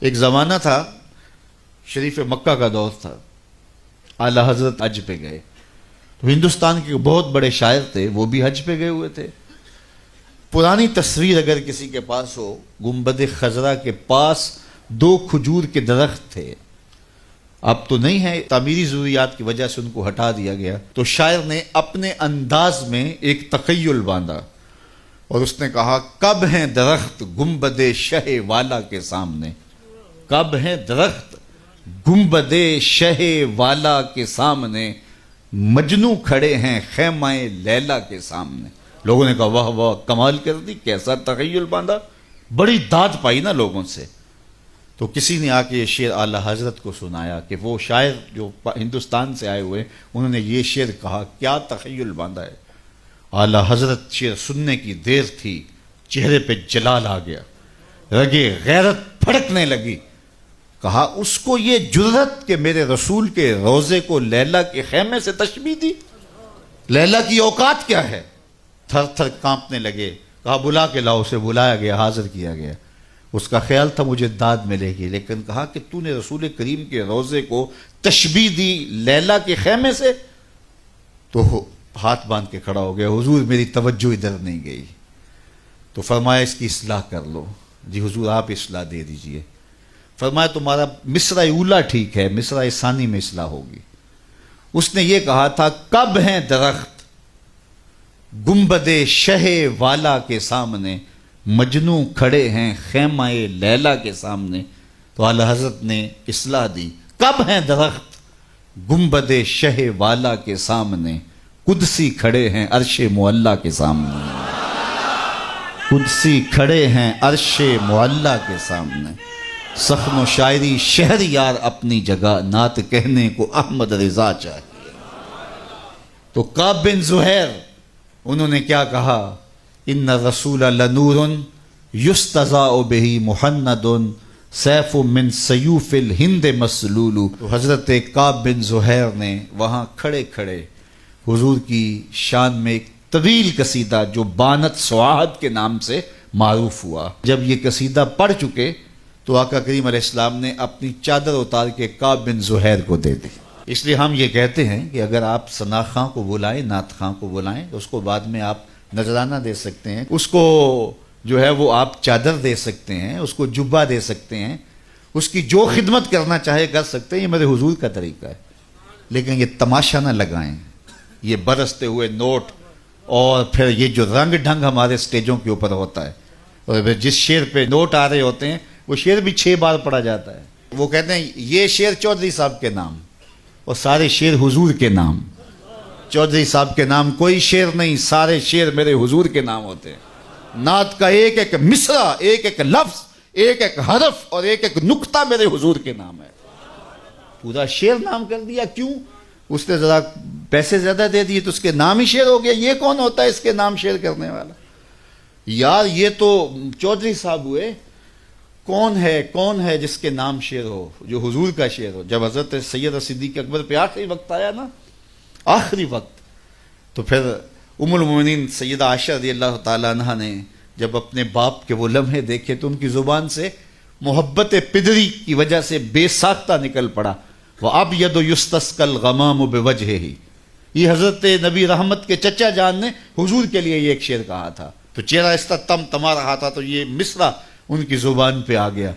ایک زمانہ تھا، شریف مکہ کا دور تھا، اعلیٰ حضرت حج پہ گئے تو ہندوستان کے بہت بڑے شاعر تھے، وہ بھی حج پہ گئے ہوئے تھے۔ پرانی تصویر اگر کسی کے پاس ہو، گنبد خضرا کے پاس 2 کھجور کے درخت تھے، اب تو نہیں ہے، تعمیری ضروریات کی وجہ سے ان کو ہٹا دیا گیا، تو شاعر نے اپنے انداز میں ایک تخیل باندھا اور اس نے کہا، کب ہیں درخت گنبد شہ والا کے سامنے، کب ہیں درخت گنبد شہ والا کے سامنے، مجنوں کھڑے ہیں خیمہ لیلا کے سامنے۔ لوگوں نے کہا واہ واہ، کمال کر دی، کیسا تخیل باندھا، بڑی داد پائی نا لوگوں سے۔ تو کسی نے آ کے یہ شعر اعلیٰ حضرت کو سنایا کہ وہ شاعر جو ہندوستان سے آئے ہوئے، انہوں نے یہ شعر کہا، کیا تخیل باندھا ہے۔ اعلیٰ حضرت شعر سننے کی دیر تھی، چہرے پہ جلال آ گیا، رگے غیرت پھڑکنے لگی۔ کہا، اس کو یہ جرأت کہ میرے رسول کے روضے کو لیلا کے خیمے سے تشبیہ دی، لیلا کی اوقات کیا ہے؟ تھر تھر کانپنے لگے۔ کہا، بلا کے لاؤ، اسے بلایا گیا، حاضر کیا گیا۔ اس کا خیال تھا مجھے داد ملے گی، لیکن کہا کہ تو نے رسول کریم کے روضے کو تشبیہ دی لیلا کے خیمے سے، تو ہاتھ باندھ کے کھڑا ہو گیا، حضور میری توجہ ادھر نہیں گئی۔ تو فرمایا اس کی اصلاح کر لو۔ جی حضور آپ اصلاح دے دیجئے۔ فرمایا تمہارا مصرع اولا ٹھیک ہے، مصرع ثانی میں اصلاح ہوگی۔ اس نے یہ کہا تھا، کب ہیں درخت گنبد شہ والا کے سامنے، مجنوں کھڑے ہیں خیمہ لیلا کے سامنے۔ تو اعلیٰ حضرت نے اصلاح دی، کب ہیں درخت گنبد شہ والا کے سامنے، قدسی کھڑے ہیں عرش معلیٰ کے سامنے، قدسی کھڑے ہیں عرش معلیٰ کے سامنے۔ سخن و شاعری شہر یار اپنی جگہ، نعت کہنے کو احمد رضا چاہیے۔ تو کعب بن زہیر انہوں نے کیا کہا، ان الرسول لنور یستضاء بہ محند سیف من سیوف الہند مسلول۔ تو حضرت کعب بن زہیر نے وہاں کھڑے کھڑے حضور کی شان میں ایک طویل قصیدہ جو بانت سعاد کے نام سے معروف ہوا۔ جب یہ قصیدہ پڑھ چکے تو آقا کریم علیہ السلام نے اپنی چادر اتار کے کعب بن زہیر کو دے دی۔ اس لیے ہم یہ کہتے ہیں کہ اگر آپ ثنا خاں کو بلائیں، نعت خاں کو بلائیں، تو اس کو بعد میں آپ نذرانہ دے سکتے ہیں، اس کو جو ہے وہ آپ چادر دے سکتے ہیں، اس کو جبہ دے سکتے ہیں، اس کی جو خدمت کرنا چاہے کر سکتے ہیں۔ یہ میرے حضور کا طریقہ ہے، لیکن یہ تماشا نہ لگائیں، یہ برستے ہوئے نوٹ اور پھر یہ جو رنگ ڈھنگ ہمارے سٹیجوں کے اوپر ہوتا ہے، اور جس شعر پہ نوٹ آ رہے ہوتے ہیں وہ شعر بھی 6 بار پڑھا جاتا ہے۔ وہ کہتے ہیں یہ شعر چودھری صاحب کے نام اور سارے شعر حضور کے نام، چودھری صاحب کے نام کوئی شعر نہیں، سارے شعر میرے حضور کے نام ہوتے ہیں۔ نعت کا ایک ایک مصرع، ایک ایک لفظ، ایک ایک حرف اور ایک ایک نقطہ میرے حضور کے نام ہے۔ پورا شعر نام کر دیا، کیوں؟ اس نے ذرا پیسے زیادہ دے دیے تو اس کے نام ہی شعر ہو گیا۔ یہ کون ہوتا ہے اس کے نام شعر کرنے والا؟ یار یہ تو چودھری صاحب ہوئے، کون ہے جس کے نام شعر ہو، جو حضور کا شعر ہو؟ جب حضرت سید صدیق اکبر پہ آخری وقت آیا نا، آخری وقت، تو پھر ام المومنین سیدہ عائشہ رضی اللہ تعالیٰ عنہ نے جب اپنے باپ کے وہ لمحے دیکھے تو ان کی زبان سے محبت پدری کی وجہ سے بے ساختہ نکل پڑا، وَأَبْيَضُ يُسْتَسْقَى الْغَمَامُ بِوَجْهِهِ۔ یہ حضرت نبی رحمت کے چچا جان نے حضور کے لیے یہ ایک شعر کہا تھا، تو چہرہ اس طرح تم تما رہا تھا، تو یہ مصرع ان کی زبان پہ آ گیا۔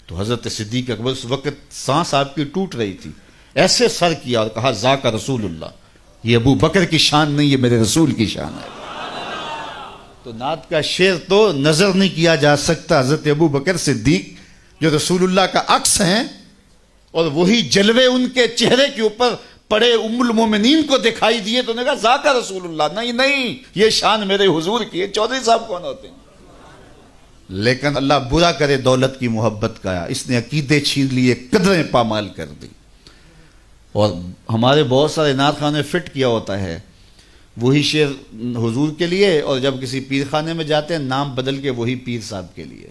تو حضرت صدیق اکبر اس وقت سانس آپ کی ٹوٹ رہی تھی، ایسے سر کیا اور کہا، ذاک رسول اللہ، یہ ابو بکر کی شان نہیں، یہ میرے رسول کی شان ہے۔ تو نعت کا شعر تو نظر نہیں کیا جا سکتا، حضرت ابو بکر صدیق جو رسول اللہ کا عکس ہیں، اور وہی جلوے ان کے چہرے کے اوپر پڑے ام المومنین کو دکھائی دیے، تو نے کہا ذاک رسول اللہ، نہیں یہ شان میرے حضور کی ہے۔ چودھری صاحب کون ہوتے ہیں؟ لیکن اللہ برا کرے دولت کی محبت کا، اس نے عقیدے چھین لیے، قدریں پامال کر دی۔ اور ہمارے بہت سارے نعت خانے فٹ کیا ہوتا ہے وہی شعر حضور کے لیے، اور جب کسی پیر خانے میں جاتے ہیں نام بدل کے وہی پیر صاحب کے لیے۔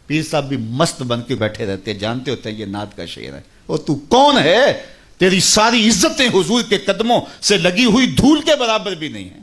پیر صاحب بھی مست بن کے بیٹھے رہتے ہیں، جانتے ہوتے ہیں یہ نعت کا شعر ہے، اور تو کون ہے؟ تیری ساری عزتیں حضور کے قدموں سے لگی ہوئی دھول کے برابر بھی نہیں ہیں۔